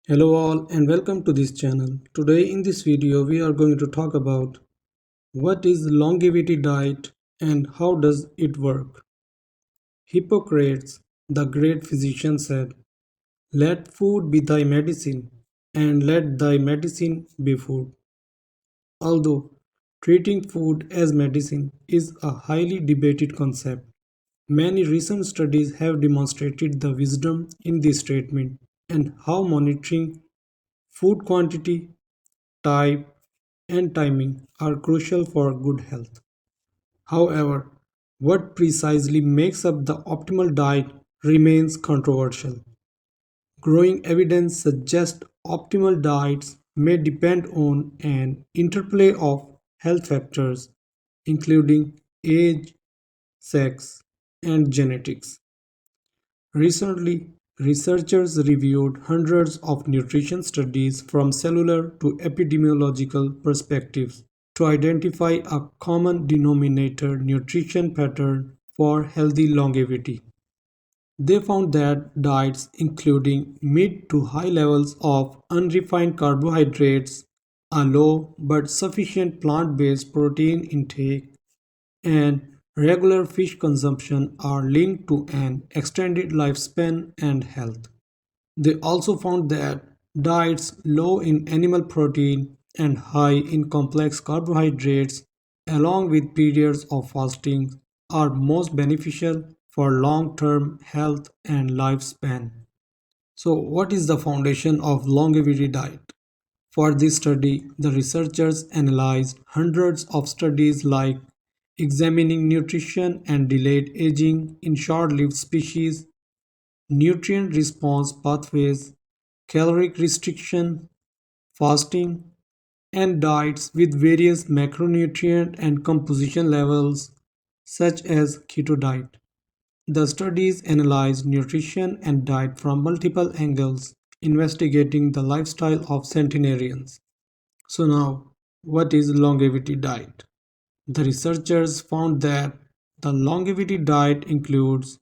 Hello all and welcome to this channel. Today in this video we are going to talk about what is longevity diet and how does it work. Hippocrates, the great physician said, "Let food be thy medicine and let thy medicine be food." Although treating food as medicine is a highly debated concept, many recent studies have demonstrated the wisdom in this statement and how monitoring food quantity, type, and timing are crucial for good health. However, what precisely makes up the optimal diet remains controversial. Growing evidence suggests optimal diets may depend on an interplay of health factors, including age, sex, and genetics. Recently, researchers reviewed hundreds of nutrition studies from cellular to epidemiological perspectives to identify a common denominator nutrition pattern for healthy longevity. They found that diets including mid to high levels of unrefined carbohydrates, a low but sufficient plant based protein intake, and regular fish consumption are linked to an extended lifespan and health. They also found that diets low in animal protein and high in complex carbohydrates, along with periods of fasting, are most beneficial for long term health and lifespan. So, what is the foundation of longevity diet? For this study, the researchers analyzed hundreds of studies like examining nutrition and delayed aging in short-lived species, nutrient response pathways, caloric restriction, fasting, and diets with various macronutrient and composition levels, such as keto diet. The studies analyzed nutrition and diet from multiple angles, investigating the lifestyle of centenarians. So now, what is longevity diet? The researchers found that the longevity diet includes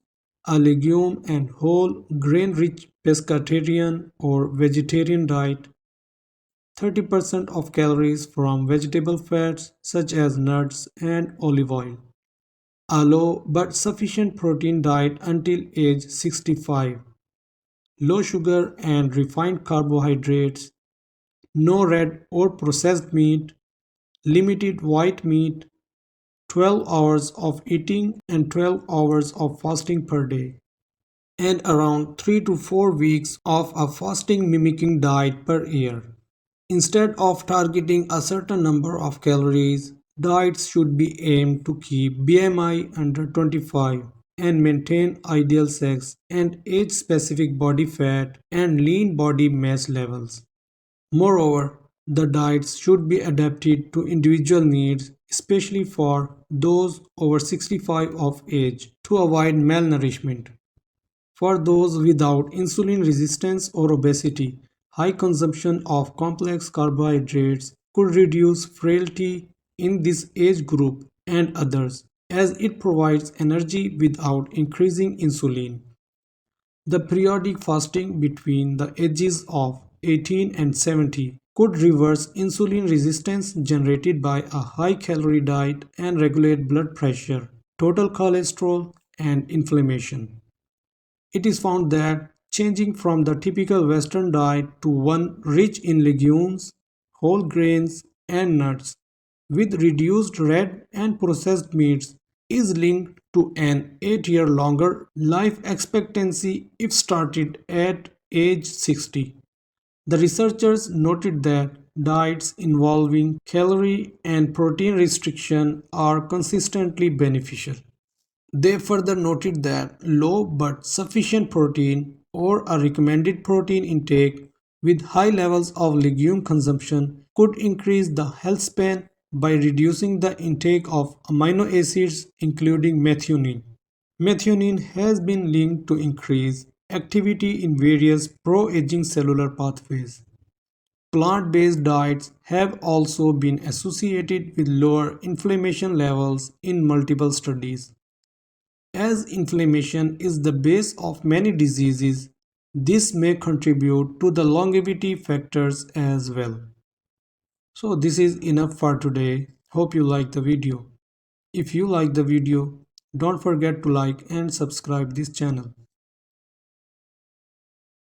a legume and whole grain rich pescatarian or vegetarian diet, 30% of calories from vegetable fats such as nuts and olive oil, a low but sufficient protein diet until age 65, low sugar and refined carbohydrates, no red or processed meat, limited white meat, 12 hours of eating and 12 hours of fasting per day, and around 3 to 4 weeks of a fasting mimicking diet per year. Instead of targeting a certain number of calories, diets should be aimed to keep BMI under 25 and maintain ideal sex and age specific body fat and lean body mass levels. Moreover, the diets should be adapted to individual needs, especially for those over 65 of age, to avoid malnourishment. For those without insulin resistance or obesity, high consumption of complex carbohydrates could reduce frailty in this age group and others, as it provides energy without increasing insulin. The periodic fasting between the ages of 18 and 70 could reverse insulin resistance generated by a high calorie diet and regulate blood pressure, total cholesterol, and inflammation. It is found that changing from the typical Western diet to one rich in legumes, whole grains, and nuts, with reduced red and processed meats, is linked to an 8-year longer life expectancy if started at age 60. The researchers noted that diets involving calorie and protein restriction are consistently beneficial. They further noted that low but sufficient protein or a recommended protein intake with high levels of legume consumption could increase the health span by reducing the intake of amino acids including methionine. Methionine has been linked to increase activity in various pro-aging cellular pathways. Plant-based diets have also been associated with lower inflammation levels in multiple studies. As inflammation is the base of many diseases, This may contribute to the longevity factors as well. So this is enough for today. Hope you like the video. If you like the video, don't forget to like and subscribe this channel.